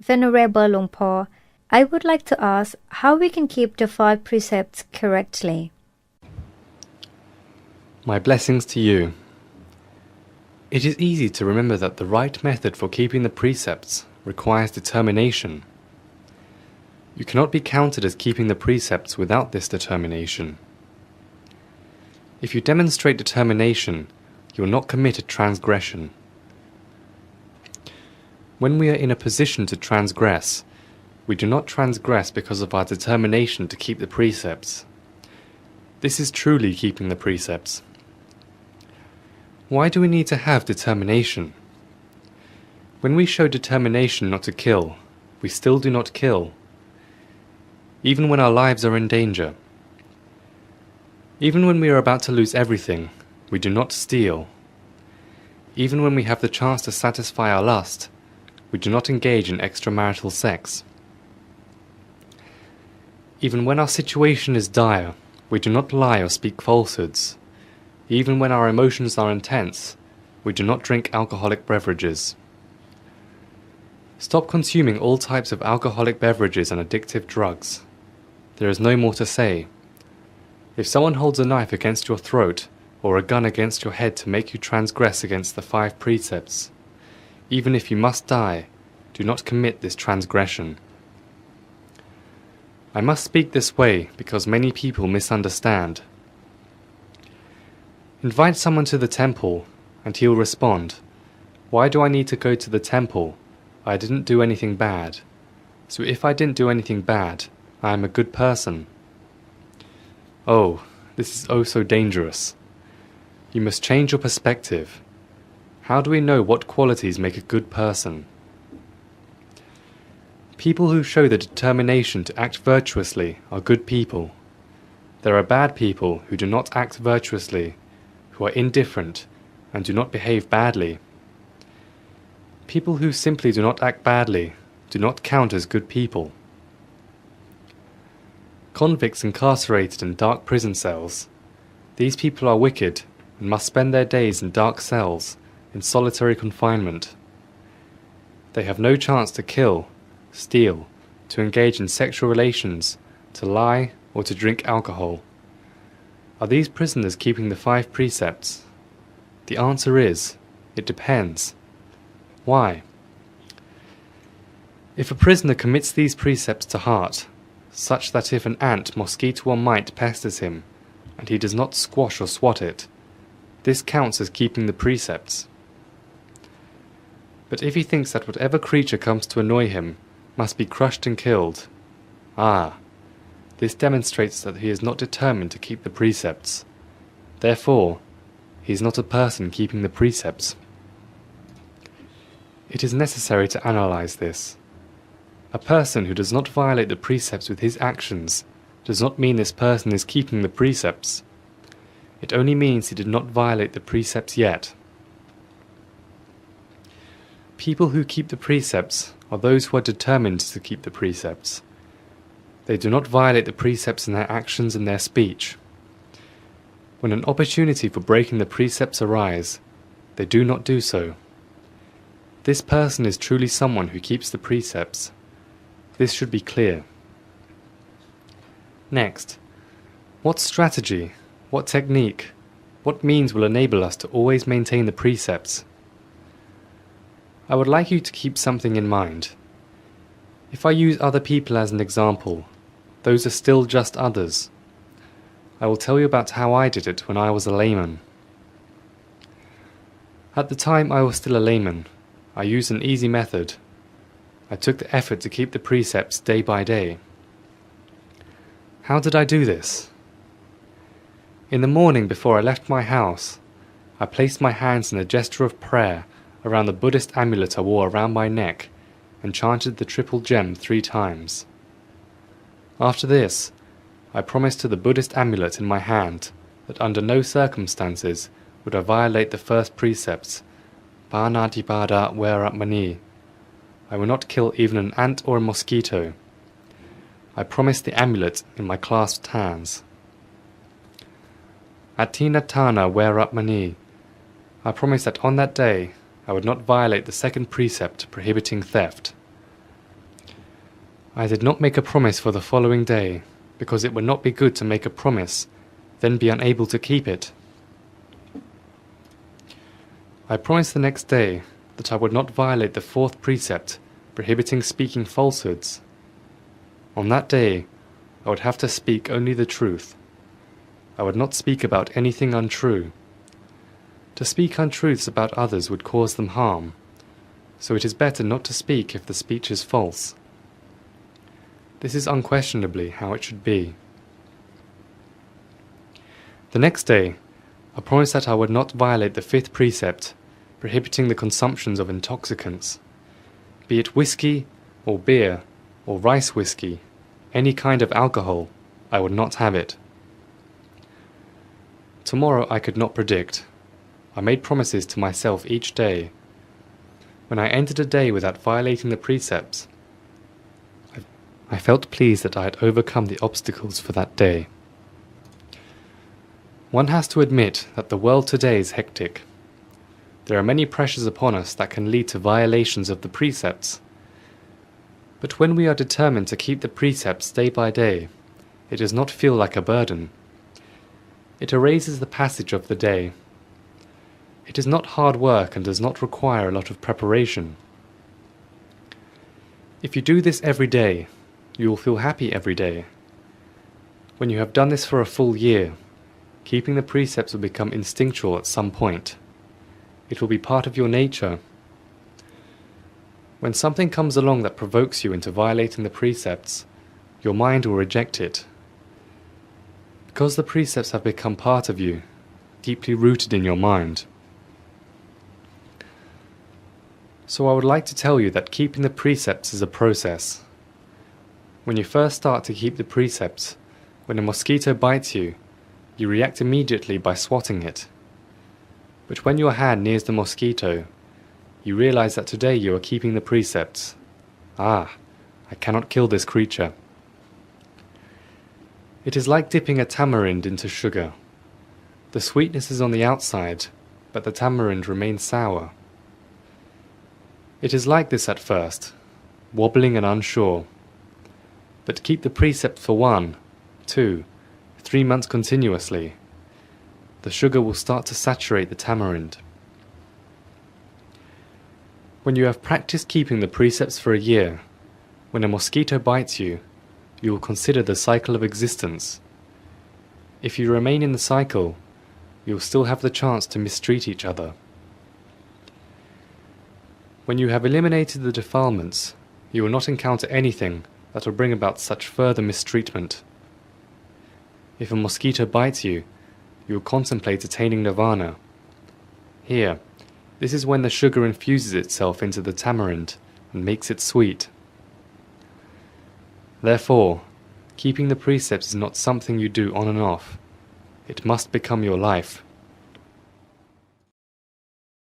Venerable Longpo, I would like to ask how we can keep the 5 precepts correctly. My blessings to you. It is easy to remember that the right method for keeping the precepts requires determination. You cannot be counted as keeping the precepts without this determination. If you demonstrate determination, you will not commit a transgression. When we are in a position to transgress, we do not transgress because of our determination to keep the precepts. This is truly keeping the precepts. Why do we need to have determination? When we show determination not to kill, we still do not kill, even when our lives are in danger. Even when we are about to lose everything, we do not steal. Even when we have the chance to satisfy our lust, we do not engage in extramarital sex. Even when our situation is dire, we do not lie or speak falsehoods. Even when our emotions are intense, we do not drink alcoholic beverages. Stop consuming all types of alcoholic beverages and addictive drugs. There is no more to say. If someone holds a knife against your throat or a gun against your head to make you transgress against the 5 precepts, even if you must die, do not commit this transgression. I must speak this way because many people misunderstand. Invite someone to the temple, and he will respond, "Why do I need to go to the temple? I didn't do anything bad. So if I didn't do anything bad, I am a good person." Oh, this is oh so dangerous. You must change your perspective. How do we know what qualities make a good person? People who show the determination to act virtuously are good people. There are bad people who do not act virtuously, who are indifferent and do not behave badly. People who simply do not act badly do not count as good people. Convicts incarcerated in dark prison cells. These people are wicked and must spend their days in dark cells, in solitary confinement. They have no chance to kill, steal, to engage in sexual relations, to lie, or to drink alcohol. Are these prisoners keeping the 5 precepts? The answer is, it depends. Why? If a prisoner commits these precepts to heart, such that if an ant, mosquito or mite pesters him, and he does not squash or swat it, this counts as keeping the precepts. But if he thinks that whatever creature comes to annoy him must be crushed and killed, this demonstrates that he is not determined to keep the precepts. Therefore, he is not a person keeping the precepts. It is necessary to analyze this. A person who does not violate the precepts with his actions does not mean this person is keeping the precepts. It only means he did not violate the precepts yet. People who keep the precepts are those who are determined to keep the precepts. They do not violate the precepts in their actions and their speech. When an opportunity for breaking the precepts arise, they do not do so. This person is truly someone who keeps the precepts. This should be clear. Next, what strategy, what technique, what means will enable us to always maintain the precepts? I would like you to keep something in mind. If I use other people as an example, those are still just others. I will tell you about how I did it when I was a layman. At the time I was still a layman, I used an easy method. I took the effort to keep the precepts day by day. How did I do this? In the morning before I left my house, I placed my hands in a gesture of prayer around the Buddhist amulet I wore around my neck and chanted the triple gem 3 times. After this, I promised to the Buddhist amulet in my hand that under no circumstances would I violate the first precepts, Phrabhavanaviriyakhun. I will not kill even an ant or a mosquito. I promised the amulet in my clasped hands. Atinatanawerappmani. I promised that on that day I would not violate the second precept prohibiting theft. I did not make a promise for the following day, because it would not be good to make a promise, then be unable to keep it. I promised the next day that I would not violate the fourth precept, prohibiting speaking falsehoods. On that day, I would have to speak only the truth. I would not speak about anything untrue. To speak untruths about others would cause them harm, so it is better not to speak if the speech is false. This is unquestionably how it should be. The next day, I promised that I would not violate the fifth precept, prohibiting the consumptions of intoxicants, be it whiskey, or beer, or rice whiskey, any kind of alcohol. I would not have it. Tomorrow I could not predict. I made promises to myself each day. When I entered a day without violating the precepts, I felt pleased that I had overcome the obstacles for that day. One has to admit that the world today is hectic. There are many pressures upon us that can lead to violations of the precepts. But when we are determined to keep the precepts day by day, it does not feel like a burden. It erases the passage of the day. It is not hard work and does not require a lot of preparation. If you do this every day, you will feel happy every day. When you have done this for a full year, keeping the precepts will become instinctual at some point. It will be part of your nature. When something comes along that provokes you into violating the precepts, your mind will reject it. Because the precepts have become part of you, deeply rooted in your mind. So I would like to tell you that keeping the precepts is a process. When you first start to keep the precepts, when a mosquito bites you, you react immediately by swatting it. But when your hand nears the mosquito, you realize that today you are keeping the precepts. Ah, I cannot kill this creature. It is like dipping a tamarind into sugar. The sweetness is on the outside, but the tamarind remains sour. It is like this at first, wobbling and unsure. But keep the precept for 1, 2, 3 months continuously. The sugar will start to saturate the tamarind. When you have practiced keeping the precepts for a year, when a mosquito bites you, you will consider the cycle of existence. If you remain in the cycle, you will still have the chance to mistreat each other. When you have eliminated the defilements, you will not encounter anything that will bring about such further mistreatment. If a mosquito bites you, you will contemplate attaining nirvana. Here, this is when the sugar infuses itself into the tamarind and makes it sweet. Therefore, keeping the precepts is not something you do on and off. It must become your life.